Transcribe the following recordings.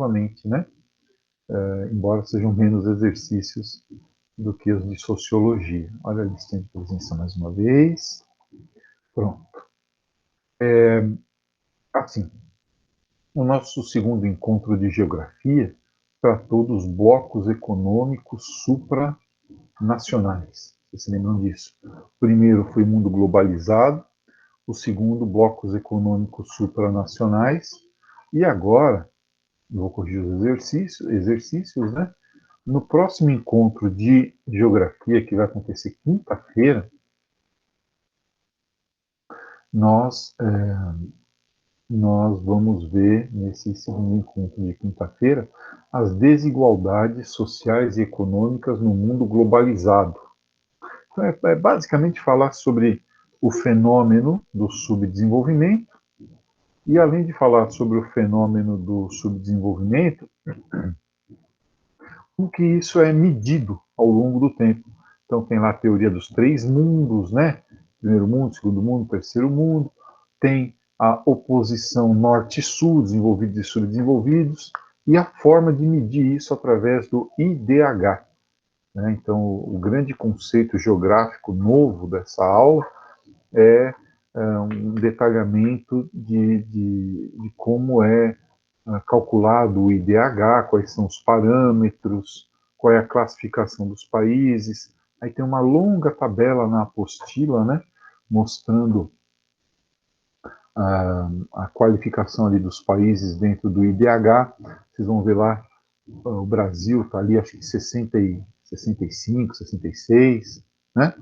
novamente, né? Embora sejam menos exercícios do que os de sociologia. Olha a listinha de presença mais uma vez. Pronto. Assim, o nosso segundo encontro de geografia tratou dos blocos econômicos supranacionais. Vocês se lembram disso? O primeiro foi mundo globalizado, o segundo, blocos econômicos supranacionais, e agora, vou corrigir os exercícios, né? No próximo encontro de geografia, que vai acontecer quinta-feira, nós, nós vamos ver, nesse segundo encontro de quinta-feira, as desigualdades sociais e econômicas no mundo globalizado. Então, é basicamente falar sobre o fenômeno do subdesenvolvimento, e além de falar sobre o fenômeno do subdesenvolvimento, o que isso é medido ao longo do tempo. Então tem lá a teoria dos três mundos, né? Primeiro mundo, segundo mundo, terceiro mundo. Tem a oposição norte-sul, desenvolvidos e subdesenvolvidos, e a forma de medir isso através do IDH. Né? Então o grande conceito geográfico novo dessa aula é um detalhamento de como é calculado o IDH, quais são os parâmetros, qual é a classificação dos países. Aí tem uma longa tabela na apostila, né, mostrando a qualificação ali dos países dentro do IDH. Vocês vão ver lá, o Brasil está ali, acho que 65, 66, né?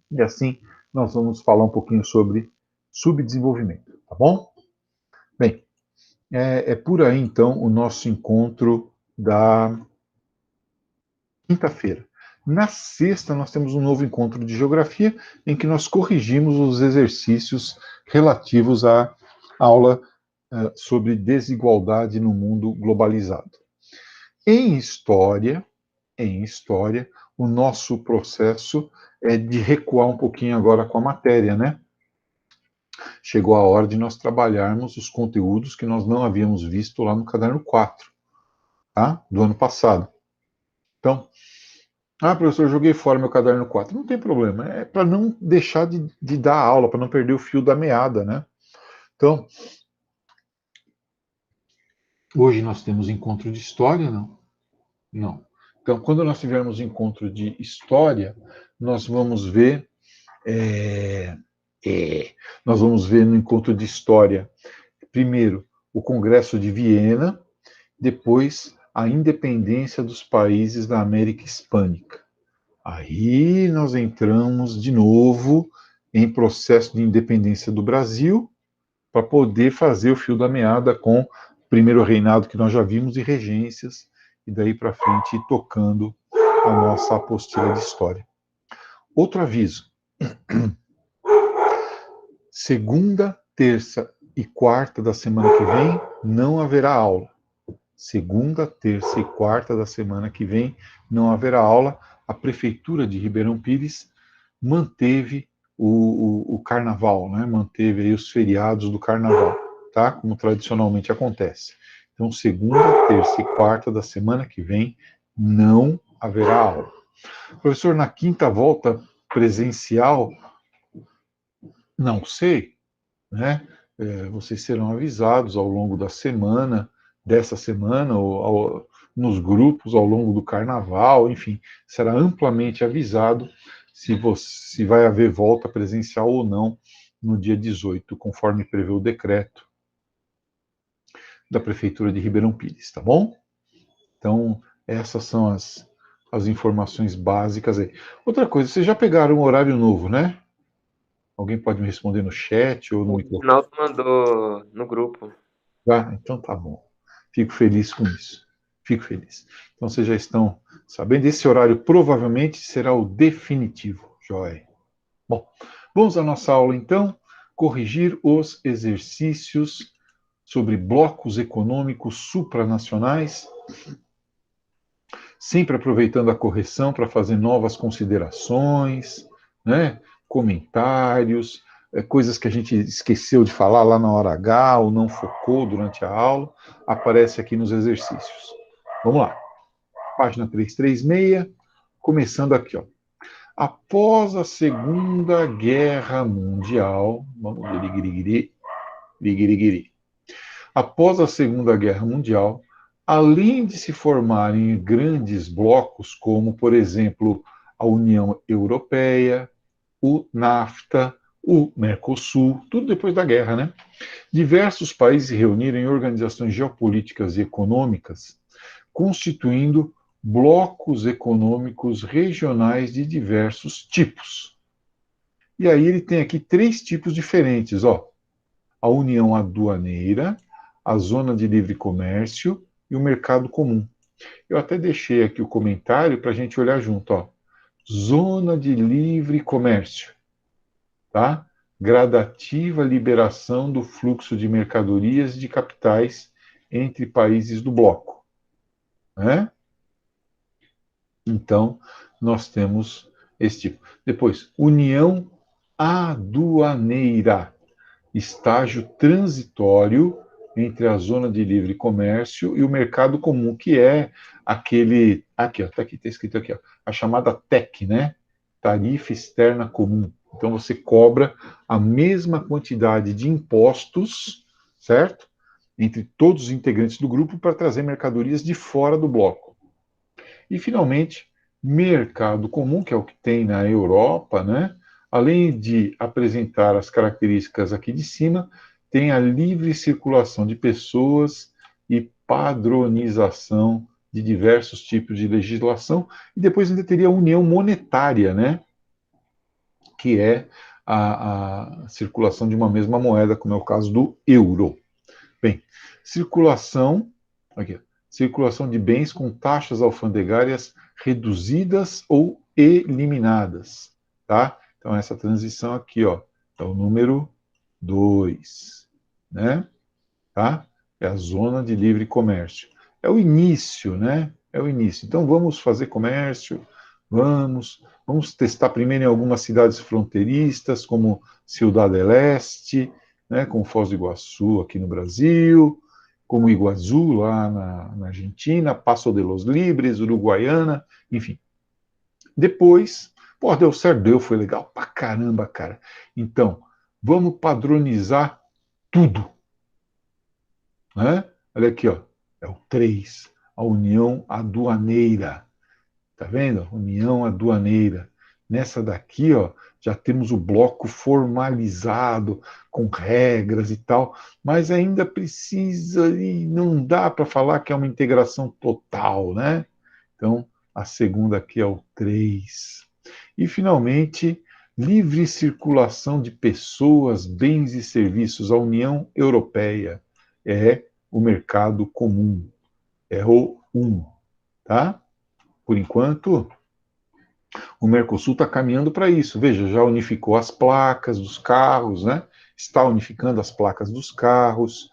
E assim nós vamos falar um pouquinho sobre subdesenvolvimento, tá bom? Bem, é por aí então o nosso encontro da quinta-feira. Na sexta, nós temos um novo encontro de geografia, em que nós corrigimos os exercícios relativos à aula sobre desigualdade no mundo globalizado. Em história, o nosso processo é de recuar um pouquinho agora com a matéria, né? Chegou a hora de nós trabalharmos os conteúdos que nós não havíamos visto lá no caderno 4, tá? Do ano passado. Então, professor, eu joguei fora meu caderno 4. Não tem problema, é para não deixar de dar aula, para não perder o fio da meada, né? Então, hoje nós temos encontro de história, não? Não. Então, quando nós tivermos encontro de história, nós vamos ver, nós vamos ver no encontro de história, primeiro, o Congresso de Viena, depois a independência dos países da América Hispânica. Aí nós entramos de novo em processo de independência do Brasil para poder fazer o fio da meada com o primeiro reinado que nós já vimos e regências, e daí para frente ir tocando a nossa apostila de história. Outro aviso. Segunda, terça e quarta da semana que vem não haverá aula. Segunda, terça e quarta da semana que vem não haverá aula. A Prefeitura de Ribeirão Pires manteve o carnaval, né? Manteve aí os feriados do carnaval, tá? Como tradicionalmente acontece. Então, segunda, terça e quarta da semana que vem não haverá aula. Professor, na quinta volta presencial, não sei, né? Vocês serão avisados ao longo da semana, dessa semana, ou nos grupos ao longo do carnaval, enfim, será amplamente avisado se vai haver volta presencial ou não no dia 18, conforme prevê o decreto da Prefeitura de Ribeirão Pires, tá bom? Então, essas são as informações básicas aí. Outra coisa, vocês já pegaram um horário novo, né? Alguém pode me responder no chat ou no O microfone? Ronaldo mandou no grupo. Então tá bom. Fico feliz com isso. Fico feliz. Então vocês já estão sabendo, esse horário provavelmente será o definitivo, joia. Bom, vamos à nossa aula então, corrigir os exercícios sobre blocos econômicos supranacionais, sempre aproveitando a correção para fazer novas considerações, né? Comentários, coisas que a gente esqueceu de falar lá na hora H ou não focou durante a aula, aparece aqui nos exercícios. Vamos lá. Página 336, começando aqui, ó. Após a Segunda Guerra Mundial, vamos ver, após a Segunda Guerra Mundial, além de se formarem grandes blocos, como, por exemplo, a União Europeia, o NAFTA, o Mercosul, tudo depois da guerra, né? Diversos países se reuniram em organizações geopolíticas e econômicas, constituindo blocos econômicos regionais de diversos tipos. E aí ele tem aqui 3 tipos diferentes, ó. A União Aduaneira, a Zona de Livre Comércio e o Mercado Comum. Eu até deixei aqui o comentário para a gente olhar junto, ó. Zona de Livre Comércio, tá? Gradativa liberação do fluxo de mercadorias e de capitais entre países do bloco, né? Então, nós temos esse tipo. Depois, União Aduaneira, estágio transitório entre a zona de livre comércio e o mercado comum, que é aquele. Aqui, ó, tá aqui, tá escrito aqui, ó, a chamada TEC, né? Tarifa Externa Comum. Então, você cobra a mesma quantidade de impostos, certo? Entre todos os integrantes do grupo para trazer mercadorias de fora do bloco. E, finalmente, mercado comum, que é o que tem na Europa, né? Além de apresentar as características aqui de cima, tem a livre circulação de pessoas e padronização de diversos tipos de legislação. E depois ainda teria a união monetária, né? Que é a circulação de uma mesma moeda, como é o caso do euro. Bem, circulação, aqui, circulação de bens com taxas alfandegárias reduzidas ou eliminadas, tá? Então, essa transição aqui, ó, é o número 2, né? Tá? É a zona de livre comércio. É o início, né? É o início. Então, vamos fazer comércio, vamos testar primeiro em algumas cidades fronteiristas, como Ciudad del Este, né, como Foz do Iguaçu aqui no Brasil, como Iguaçu lá na Argentina, Paso de los Libres, Uruguaiana, enfim. Depois, pô, deu certo, foi legal pra caramba, cara. Então, vamos padronizar tudo, né? Olha aqui, ó, é o 3, a União Aduaneira. Tá vendo? União Aduaneira. Nessa daqui, ó, já temos o bloco formalizado, com regras e tal, mas ainda precisa, e não dá para falar que é uma integração total, né? Então, a segunda aqui é o 3. E, finalmente, livre circulação de pessoas, bens e serviços. A União Europeia é o mercado comum, é o 1, tá? Por enquanto, o Mercosul está caminhando para isso. Veja, já unificou as placas dos carros, né? Está unificando as placas dos carros.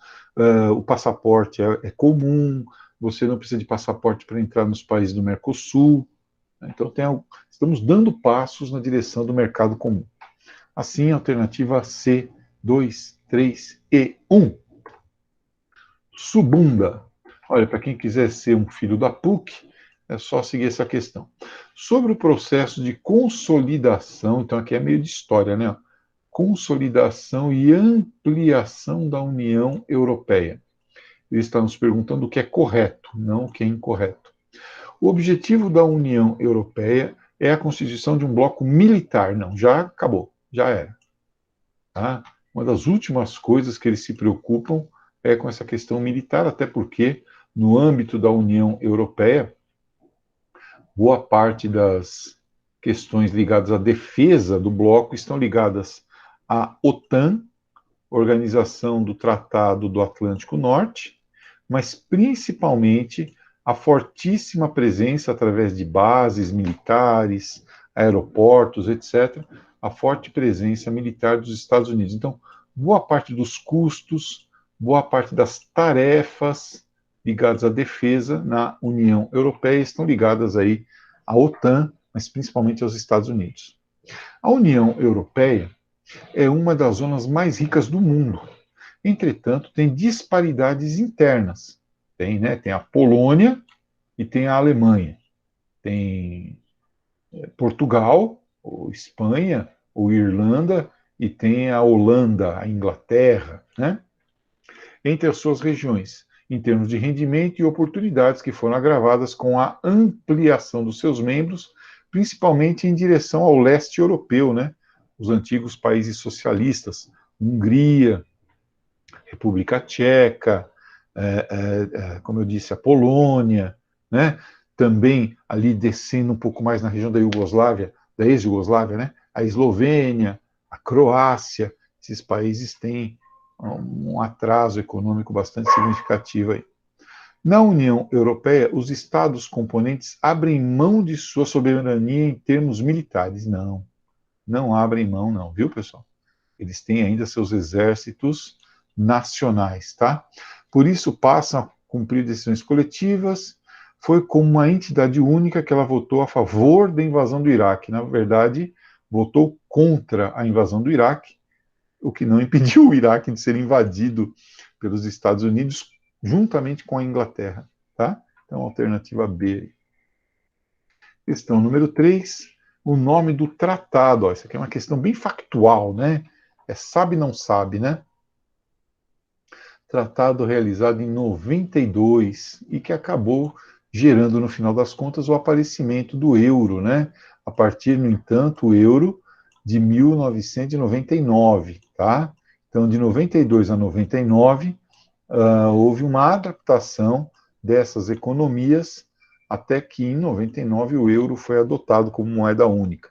O passaporte é comum. Você não precisa de passaporte para entrar nos países do Mercosul. Então, estamos dando passos na direção do mercado comum. Assim, alternativa C, 2, 3 e 1. Subunda. Olha, para quem quiser ser um filho da PUC, é só seguir essa questão. Sobre o processo de consolidação, então aqui é meio de história, né? Consolidação e ampliação da União Europeia. Ele está nos perguntando o que é correto, não o que é incorreto. O objetivo da União Europeia é a constituição de um bloco militar. Não, já acabou, já era. Tá? Uma das últimas coisas que eles se preocupam é com essa questão militar, até porque, no âmbito da União Europeia, boa parte das questões ligadas à defesa do bloco estão ligadas à OTAN, Organização do Tratado do Atlântico Norte, mas principalmente a fortíssima presença através de bases militares, aeroportos, etc., a forte presença militar dos Estados Unidos. Então, boa parte dos custos, boa parte das tarefas ligadas à defesa na União Europeia estão ligadas aí à OTAN, mas principalmente aos Estados Unidos. A União Europeia é uma das zonas mais ricas do mundo. Entretanto, tem disparidades internas. Tem, né, tem a Polônia e tem a Alemanha. Tem Portugal, ou Espanha, ou Irlanda, e tem a Holanda, a Inglaterra, né? Entre as suas regiões, em termos de rendimento e oportunidades que foram agravadas com a ampliação dos seus membros, principalmente em direção ao leste europeu, né? Os antigos países socialistas, Hungria, República Tcheca, como eu disse, a Polônia, né? Também ali descendo um pouco mais na região da Iugoslávia, da ex-Jugoslávia, né? A Eslovênia, a Croácia, esses países têm um atraso econômico bastante significativo aí. Na União Europeia, os Estados componentes abrem mão de sua soberania em termos militares. Não, não abrem mão, não, viu, pessoal? Eles têm ainda seus exércitos nacionais, tá? Por isso passam a cumprir decisões coletivas. Foi como uma entidade única que ela votou a favor da invasão do Iraque. Na verdade, votou contra a invasão do Iraque, o que não impediu o Iraque de ser invadido pelos Estados Unidos juntamente com a Inglaterra, tá? Então, alternativa B. Questão número 3, o nome do tratado. Ó, isso aqui é uma questão bem factual, né? É sabe, não sabe, né? Tratado realizado em 92 e que acabou gerando, no final das contas, o aparecimento do euro, né? A partir, no entanto, o euro de 1999, tá? Então, de 92 a 99, houve uma adaptação dessas economias até que, em 99, o euro foi adotado como moeda única.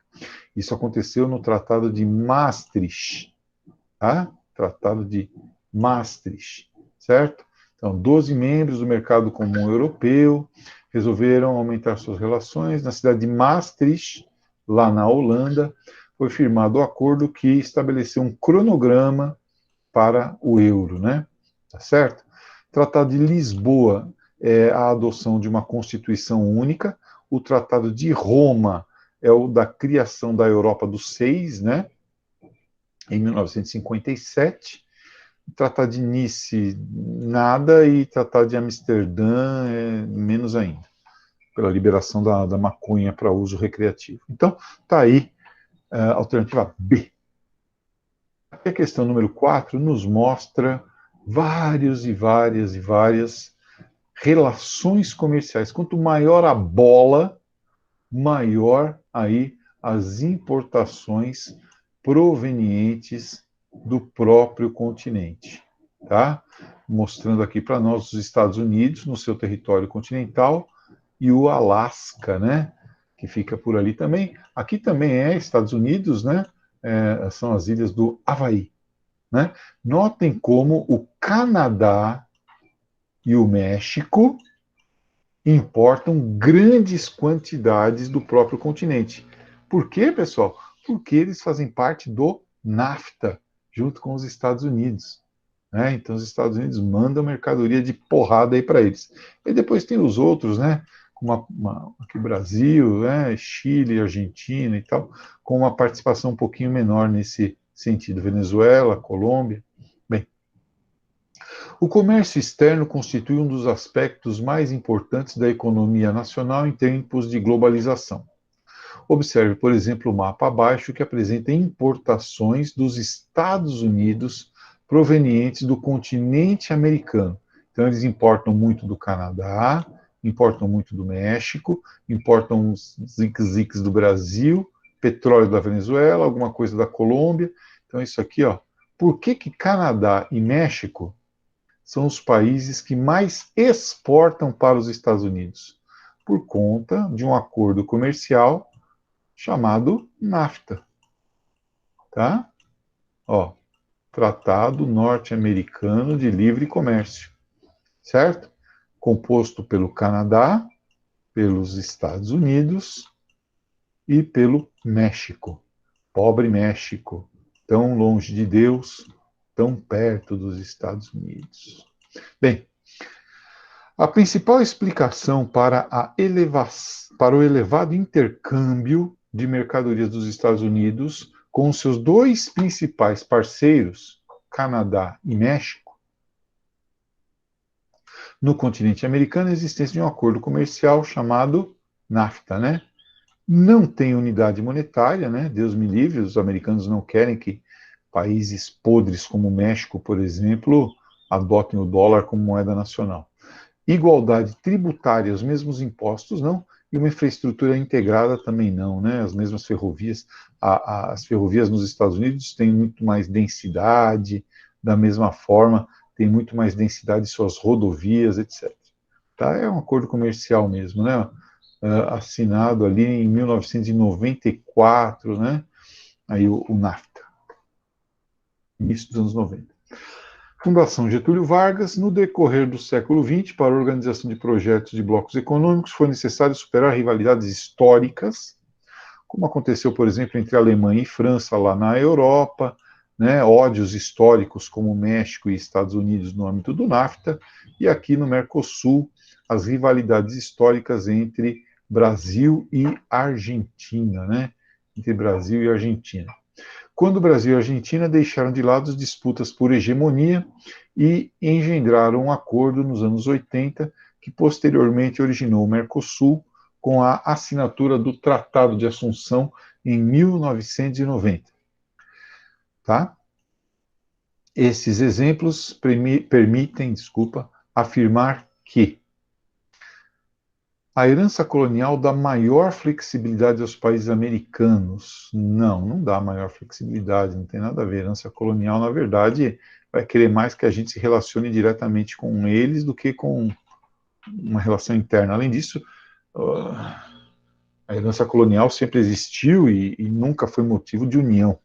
Isso aconteceu no Tratado de Maastricht, tá? Tratado de Maastricht, certo? Então, 12 membros do mercado comum europeu resolveram aumentar suas relações. Na cidade de Maastricht, lá na Holanda, foi firmado o acordo que estabeleceu um cronograma para o euro, né? Tá certo? Tratado de Lisboa é a adoção de uma constituição única. O Tratado de Roma é o da criação da Europa dos Seis, né? Em 1957. Tratado de Nice, nada, e Tratado de Amsterdã, menos ainda, pela liberação da maconha para uso recreativo. Então, tá aí a alternativa B. A questão número 4 nos mostra várias relações comerciais. Quanto maior a bola, maior aí as importações provenientes do próprio continente, tá? Mostrando aqui para nós os Estados Unidos no seu território continental e o Alasca, né? Que fica por ali também. Aqui também é Estados Unidos, né? São as ilhas do Havaí, né? Notem como o Canadá e o México importam grandes quantidades do próprio continente. Por quê, pessoal? Porque eles fazem parte do NAFTA, junto com os Estados Unidos. Né? Então, os Estados Unidos mandam mercadoria de porrada aí para eles. E depois tem os outros, né? Como aqui Brasil, né? Chile, Argentina e tal, com uma participação um pouquinho menor nesse sentido. Venezuela, Colômbia. Bem, o comércio externo constitui um dos aspectos mais importantes da economia nacional em tempos de globalização. Observe, por exemplo, o mapa abaixo que apresenta importações dos Estados Unidos provenientes do continente americano. Então, eles importam muito do Canadá, importam muito do México, importam os ziques do Brasil, petróleo da Venezuela, alguma coisa da Colômbia. Então, isso aqui, ó. Por que Canadá e México são os países que mais exportam para os Estados Unidos? Por conta de um acordo comercial chamado NAFTA, tá? Ó, Tratado Norte-Americano de Livre Comércio, certo? Composto pelo Canadá, pelos Estados Unidos e pelo México. Pobre México, tão longe de Deus, tão perto dos Estados Unidos. Bem, a principal explicação para o elevado intercâmbio de mercadorias dos Estados Unidos com seus dois principais parceiros, Canadá e México, no continente americano, a existência de um acordo comercial chamado NAFTA, né? Não tem unidade monetária, né? Deus me livre, os americanos não querem que países podres como o México, por exemplo, adotem o dólar como moeda nacional. Igualdade tributária, os mesmos impostos, não, e uma infraestrutura integrada também não, né? As mesmas ferrovias, as ferrovias nos Estados Unidos têm muito mais densidade, da mesma forma, tem muito mais densidade em suas rodovias, etc. Tá? É um acordo comercial mesmo, né? Assinado ali em 1994, né? Aí o NAFTA, início dos anos 90. Fundação Getúlio Vargas, no decorrer do século XX, para a organização de projetos de blocos econômicos, foi necessário superar rivalidades históricas, como aconteceu, por exemplo, entre Alemanha e França, lá na Europa, né, ódios históricos como México e Estados Unidos no âmbito do NAFTA, e aqui no Mercosul, as rivalidades históricas entre Brasil e Argentina, né, entre Brasil e Argentina. Quando o Brasil e a Argentina deixaram de lado as disputas por hegemonia e engendraram um acordo nos anos 80, que posteriormente originou o Mercosul, com a assinatura do Tratado de Assunção em 1990. Tá? Esses exemplos permitem, afirmar que a herança colonial dá maior flexibilidade aos países americanos. Não, não dá maior flexibilidade, não tem nada a ver. A herança colonial, na verdade, vai querer mais que a gente se relacione diretamente com eles do que com uma relação interna. Além disso, a herança colonial sempre existiu e nunca foi motivo de união.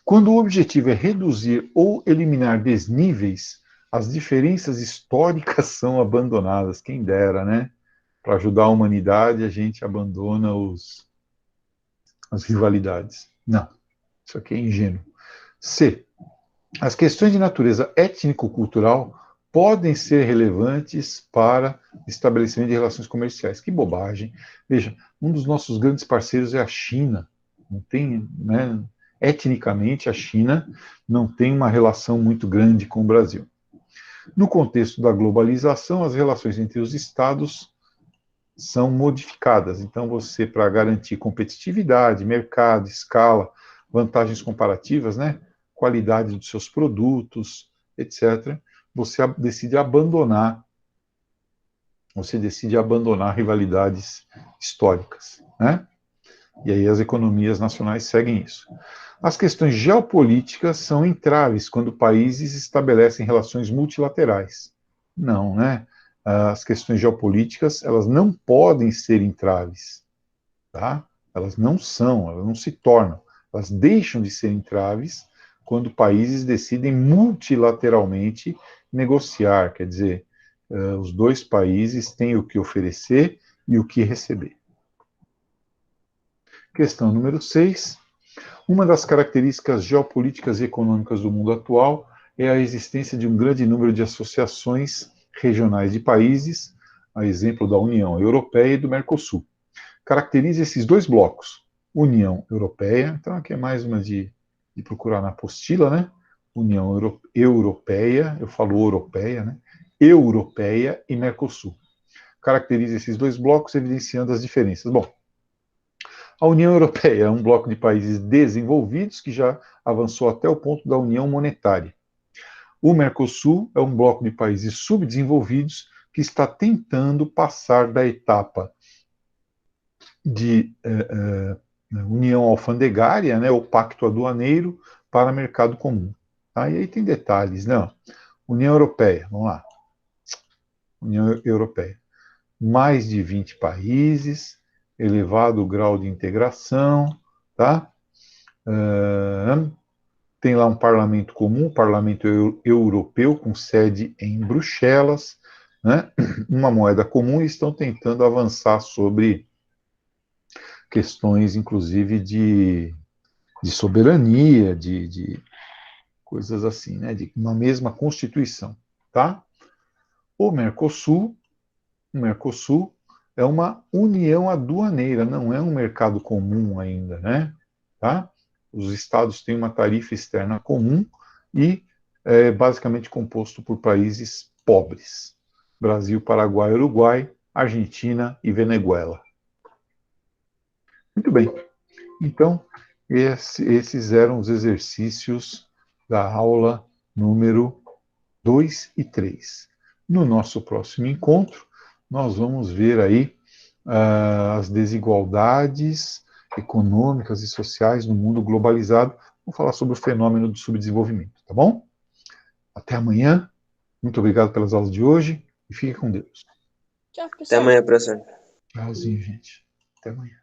Quando o objetivo é reduzir ou eliminar desníveis, as diferenças históricas são abandonadas. Quem dera, né? Para ajudar a humanidade, a gente abandona as rivalidades. Não, isso aqui é ingênuo. C. As questões de natureza étnico-cultural podem ser relevantes para estabelecimento de relações comerciais. Que bobagem. Veja, um dos nossos grandes parceiros é a China. Não tem, né, etnicamente, a China não tem uma relação muito grande com o Brasil. No contexto da globalização, as relações entre os estados são modificadas. Então, você, para garantir competitividade, mercado, escala, vantagens comparativas, né, qualidade dos seus produtos, etc., você decide abandonar rivalidades históricas, né? E aí as economias nacionais seguem isso. As questões geopolíticas são entraves quando países estabelecem relações multilaterais. Não, né? As questões geopolíticas, elas não podem ser entraves, tá? Elas não se tornam. Elas deixam de ser entraves quando países decidem multilateralmente negociar, quer dizer, os dois países têm o que oferecer e o que receber. Questão número 6. Uma das características geopolíticas e econômicas do mundo atual é a existência de um grande número de associações regionais de países, a exemplo da União Europeia e do Mercosul. Caracteriza esses dois blocos. União Europeia, então aqui é mais uma de procurar na apostila, né? União Europeia, eu falo europeia, né? Europeia e Mercosul. Caracteriza esses dois blocos, evidenciando as diferenças. Bom, a União Europeia é um bloco de países desenvolvidos que já avançou até o ponto da união monetária. O Mercosul é um bloco de países subdesenvolvidos que está tentando passar da etapa de união alfandegária, né, o pacto aduaneiro, para mercado comum. Tá? E aí tem detalhes, né? União Europeia, vamos lá. União Europeia. Mais de 20 países, elevado grau de integração, tá? Tem lá um parlamento comum, parlamento europeu, com sede em Bruxelas, né? Uma moeda comum, e estão tentando avançar sobre questões, inclusive, de soberania, de coisas assim, né? De uma mesma Constituição, tá? O Mercosul é uma união aduaneira, não é um mercado comum ainda, né? Tá? Os estados têm uma tarifa externa comum e é basicamente composto por países pobres: Brasil, Paraguai, Uruguai, Argentina e Venezuela. Muito bem. Então, esses eram os exercícios da aula número 2 e 3. No nosso próximo encontro, nós vamos ver aí as desigualdades econômicas e sociais no mundo globalizado. Vamos falar sobre o fenômeno do subdesenvolvimento, tá bom? Até amanhã. Muito obrigado pelas aulas de hoje e fique com Deus. Tchau, Até pessoal. amanhã, professor. Tchauzinho, gente. Até amanhã.